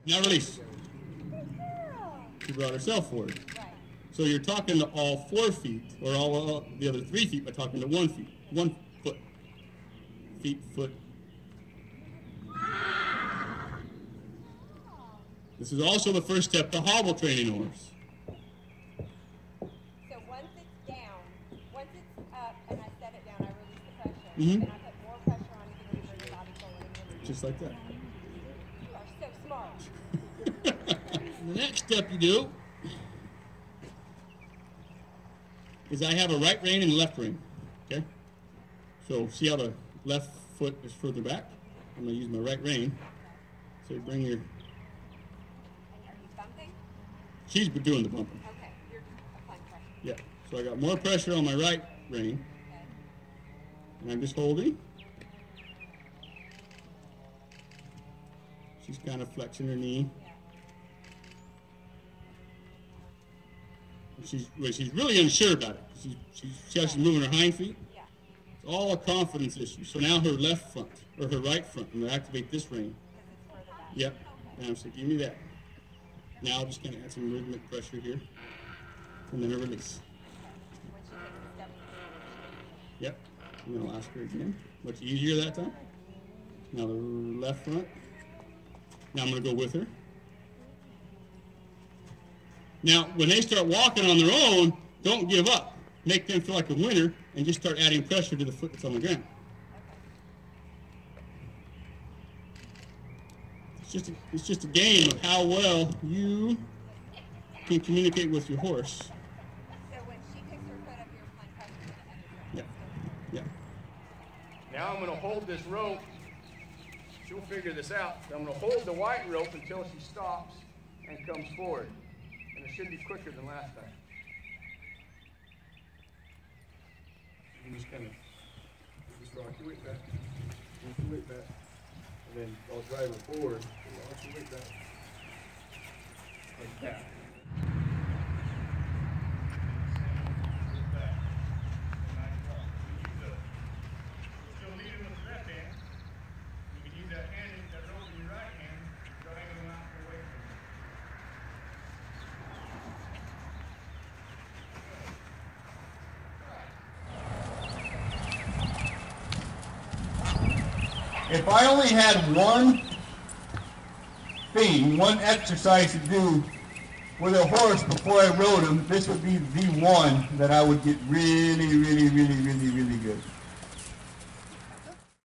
Now release. She brought herself forward. So you're talking to all 4 feet, or all the other 3 feet by talking to 1 feet. 1 foot. Feet, foot. This is also the first step to hobble training a horse. So once it's down, once it's up and I set it down, I release the pressure. Mm-hmm. And I put more pressure on it to bring your body forward. Just like that. You are so smart. The next step you do is I have a right rein and a left rein. Okay? So see how the left foot is further back? I'm going to use my right rein. So you bring your... Are you bumping? She's doing the bumping. Okay, you're applying pressure. Yeah. So I got more pressure on my right rein. Okay. And I'm just holding. She's kind of flexing her knee. She's really unsure about it. She's moving her hind feet. Yeah. It's all a confidence issue. So now her left front, or her right front, I'm going to activate this rein. Because it's further back. Yep. And I'm saying, give me that. Now I'm just going to add some rhythmic pressure here. And then a release. Once you take the step forward. Yep. I'm going to ask her again. Much easier that time. Now the left front. Now I'm going to go with her. Now, when they start walking on their own, don't give up. Make them feel like a winner and just start adding pressure to the foot that's on the ground. It's just a game of how well you can communicate with your horse. So when she picks her foot up, you're applying pressure to the end of her. Yeah. Yeah. Now I'm going to hold this rope. She'll figure this out. I'm going to hold the white rope until she stops and comes forward. And it should be quicker than last time. You can just kind of rock your weight back. Rock your weight back. And then I'll drive her forward. Rock your weight back. Like that. If I only had one thing, one exercise to do with a horse before I rode him, this would be the one that I would get really, really, really, really, really good.